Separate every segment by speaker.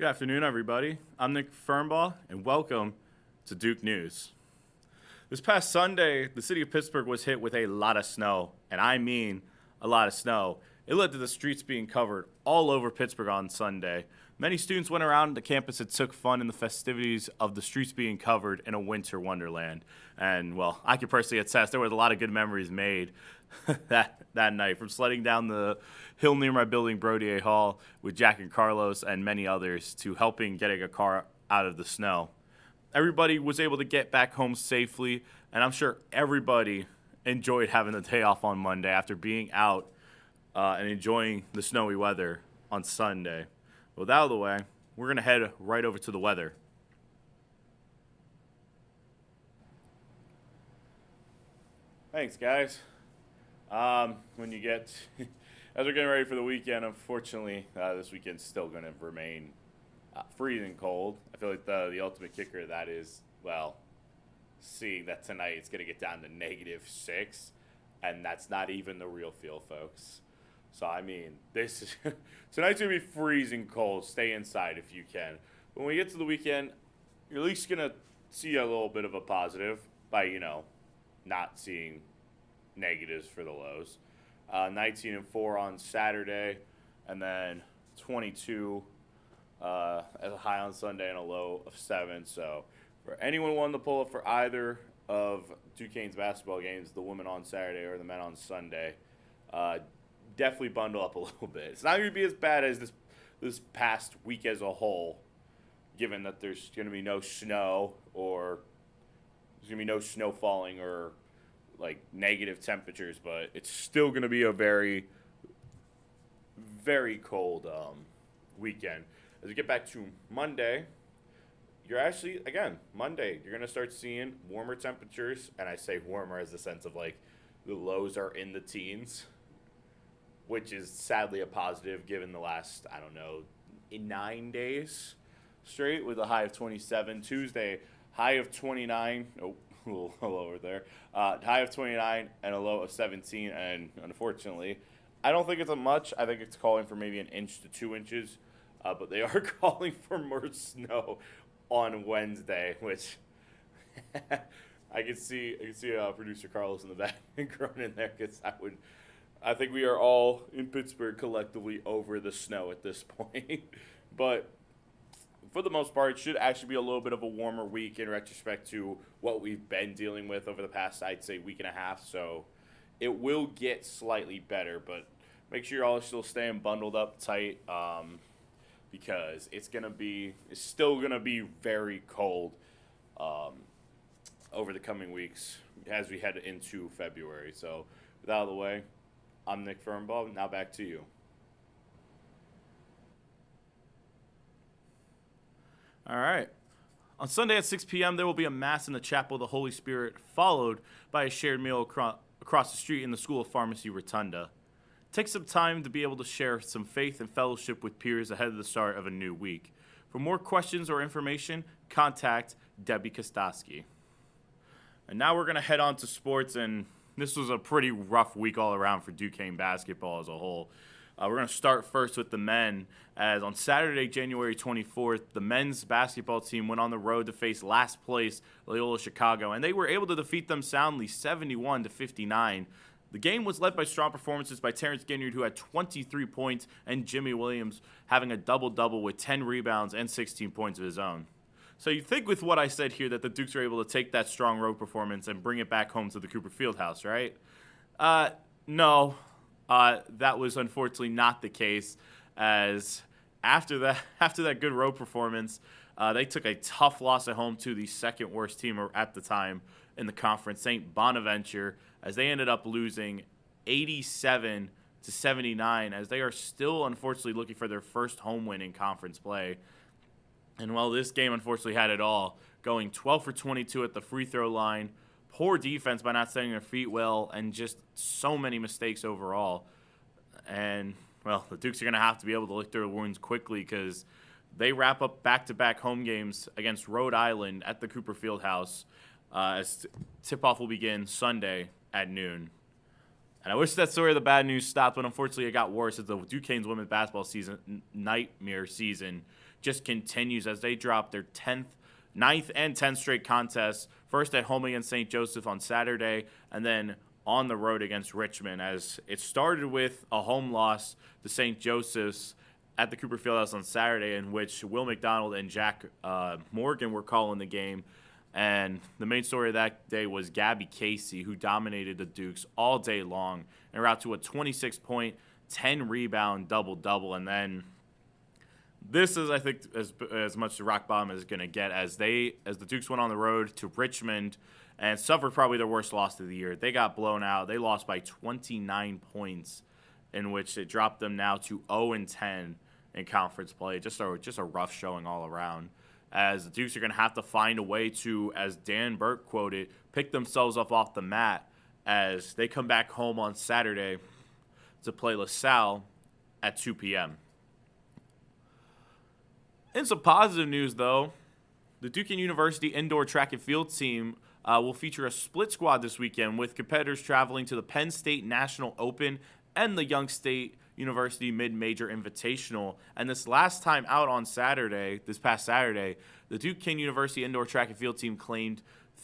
Speaker 1: Good afternoon, everybody. I'm Nick Fernbaugh, and welcome to Duke News. This past Sunday, the city of Pittsburgh was hit with a lot of snow, and I mean a lot of snow. It led to the streets being covered all over Pittsburgh on Sunday. Many students went around the campus and took fun in the festivities of the streets being covered in a winter wonderland. And, well, I can personally attest there was a lot of good memories made that night, from sledding down the hill near my building, Brodier Hall, with Jack and Carlos and many others, to helping getting a car out of the snow. Everybody was able to get back home safely, and I'm sure everybody enjoyed having the day off on Monday after being out and enjoying the snowy weather on Sunday. With that out of the way, we're going to head right over to the weather. Thanks, guys. When you get, as we're getting ready for the weekend, unfortunately, this weekend's still going to remain freezing cold. I feel like the ultimate kicker of that is, well, seeing that tonight it's going to get down to -6, and that's not even the real feel, folks. So, I mean, this is tonight's going to be freezing cold. Stay inside if you can. When we get to the weekend, you're at least going to see a little bit of a positive by, not seeing negatives for the lows. 19 and 4 on Saturday, and then 22 as a high on Sunday and a low of 7. So for anyone wanting to pull up for either of Duquesne's basketball games, the women on Saturday or the men on Sunday, definitely bundle up a little bit. It's not going to be as bad as this past week as a whole, given that there's going to be no snow, or there's going to be no snow falling or like negative temperatures, but it's still going to be a very, very cold weekend. As we get back to Monday, you're actually, again, Monday, you're going to start seeing warmer temperatures, and I say warmer as the sense of like the lows are in the teens, which is sadly a positive given the last, 9 days straight with a high of 27. Tuesday, high of 29. Oh, a little lower there. High of 29 and a low of 17. And unfortunately, I don't think it's a much. I think it's calling for maybe 1 inch to 2 inches. But they are calling for more snow on Wednesday, which I can see producer Carlos in the back groaning there, because I think we are all in Pittsburgh collectively over the snow at this point. But for the most part, it should actually be a little bit of a warmer week in retrospect to what we've been dealing with over the past, I'd say, week and a half. So it will get slightly better, but make sure you're all still staying bundled up tight, because it's still going to be very cold over the coming weeks as we head into February. So with that out of the way, I'm Nick Fernbaugh. Now back to you. All right. On Sunday at 6 p.m., there will be a Mass in the Chapel of the Holy Spirit, followed by a shared meal across the street in the School of Pharmacy Rotunda. Take some time to be able to share some faith and fellowship with peers ahead of the start of a new week. For more questions or information, contact Debbie Kostowski. And now we're going to head on to sports, and this was a pretty rough week all around for Duquesne basketball as a whole. We're going to start first with the men, as on Saturday, January 24th, the men's basketball team went on the road to face last place Loyola Chicago, and they were able to defeat them soundly 71-59. The game was led by strong performances by Terrence Ginyard, who had 23 points, and Jimmy Williams having a double-double with 10 rebounds and 16 points of his own. So you think with what I said here that the Dukes are able to take that strong road performance and bring it back home to the Cooper Fieldhouse, right? No. That was unfortunately not the case, as after that good road performance, they took a tough loss at home to the second worst team at the time in the conference, St. Bonaventure, as they ended up losing 87-79, as they are still unfortunately looking for their first home win in conference play. And while this game unfortunately had it all, going 12 for 22 at the free throw line, poor defense by not setting their feet well, and just so many mistakes overall. And, well, the Dukes are going to have to be able to lick their wounds quickly, because they wrap up back-to-back home games against Rhode Island at the Cooper Fieldhouse, as tip-off will begin Sunday at noon. And I wish that story of the bad news stopped, but unfortunately it got worse as the Duquesne's women's basketball season, nightmare season, just continues as they drop their 9th and 10th straight contests, first at home against St. Joseph on Saturday, and then on the road against Richmond, as it started with a home loss to St. Joseph's at the Cooper Fieldhouse on Saturday, in which Will McDonald and Jack Morgan were calling the game. And the main story of that day was Gabby Casey, who dominated the Dukes all day long and were out to a 26-point, 10-rebound double-double. And then this is, I think, as much the rock bottom as it's going to get, as the Dukes went on the road to Richmond and suffered probably their worst loss of the year. They got blown out. They lost by 29 points, in which it dropped them now to 0-10 in conference play. Just a rough showing all around, as the Dukes are going to have to find a way to, as Dan Burke quoted, pick themselves up off the mat as they come back home on Saturday to play LaSalle at 2 p.m. In some positive news, though, the Duquesne University indoor track and field team will feature a split squad this weekend, with competitors traveling to the Penn State National Open and the Young State University Mid-Major Invitational. And this last time out on Saturday, this past Saturday, the Duquesne University indoor track and field team claimed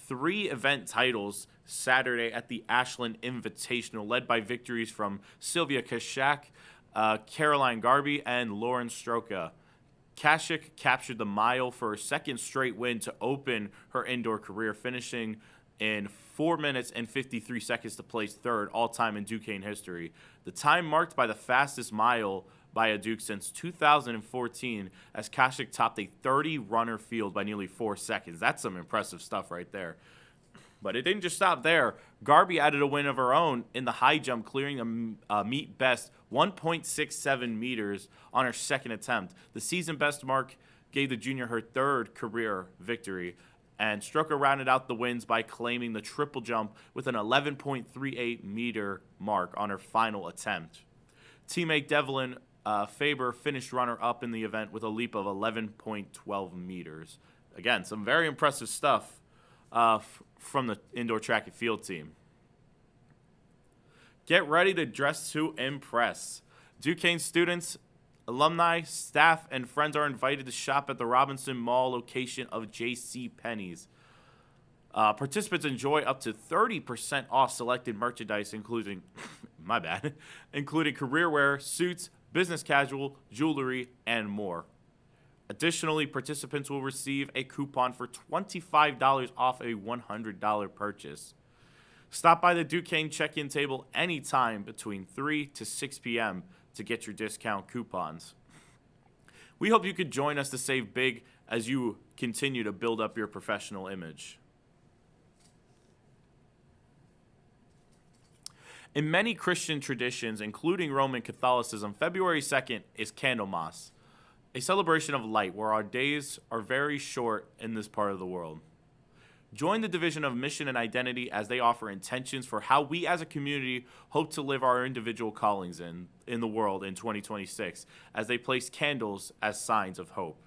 Speaker 1: 3 event titles Saturday at the Ashland Invitational, led by victories from Sylvia Kashak, Caroline Garby, and Lauren Stroka. Kashik captured the mile for her second straight win to open her indoor career, finishing in 4 minutes and 53 seconds to place third all-time in Duquesne history. The time marked by the fastest mile by a Duke since 2014, as Kashik topped a 30-runner field by nearly 4 seconds. That's some impressive stuff right there. But it didn't just stop there. Garby added a win of her own in the high jump, clearing a meet best 1.67 meters on her second attempt. The season best mark gave the junior her third career victory. And Stroker rounded out the wins by claiming the triple jump with an 11.38 meter mark on her final attempt. Teammate Devlin Faber finished runner-up in the event with a leap of 11.12 meters. Again, some very impressive stuff from the indoor track and field team. Get ready to dress to impress. Duquesne students, alumni, staff, and friends are invited to shop at the Robinson Mall location of J.C. Penney's. Participants enjoy up to 30% off selected merchandise, including, including career wear, suits, business casual, jewelry, and more. Additionally, participants will receive a coupon for $25 off a $100 purchase. Stop by the Duquesne check-in table anytime between 3 to 6 p.m. to get your discount coupons. We hope you could join us to save big as you continue to build up your professional image. In many Christian traditions, including Roman Catholicism, February 2nd is Candlemas, a celebration of light where our days are very short in this part of the world. Join the Division of Mission and Identity as they offer intentions for how we as a community hope to live our individual callings in the world in 2026, as they place candles as signs of hope.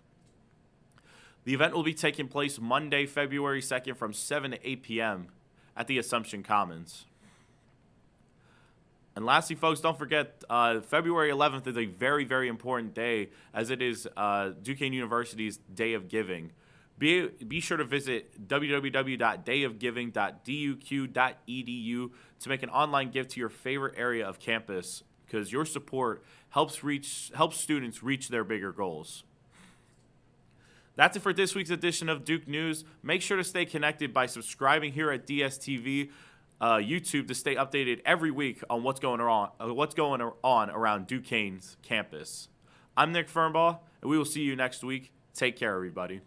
Speaker 1: The event will be taking place Monday, February 2nd from 7 to 8 p.m. at the Assumption Commons. And lastly, folks, don't forget, February 11th is a very, very important day, as it is Duquesne University's Day of Giving. Be sure to visit www.dayofgiving.duq.edu to make an online gift to your favorite area of campus, because your support helps students reach their bigger goals. That's it for this week's edition of Duke News. Make sure to stay connected by subscribing here at DSTV YouTube to stay updated every week on what's going on around Duquesne's campus. I'm Nick Fernbaugh, and we will see you next week. Take care, everybody.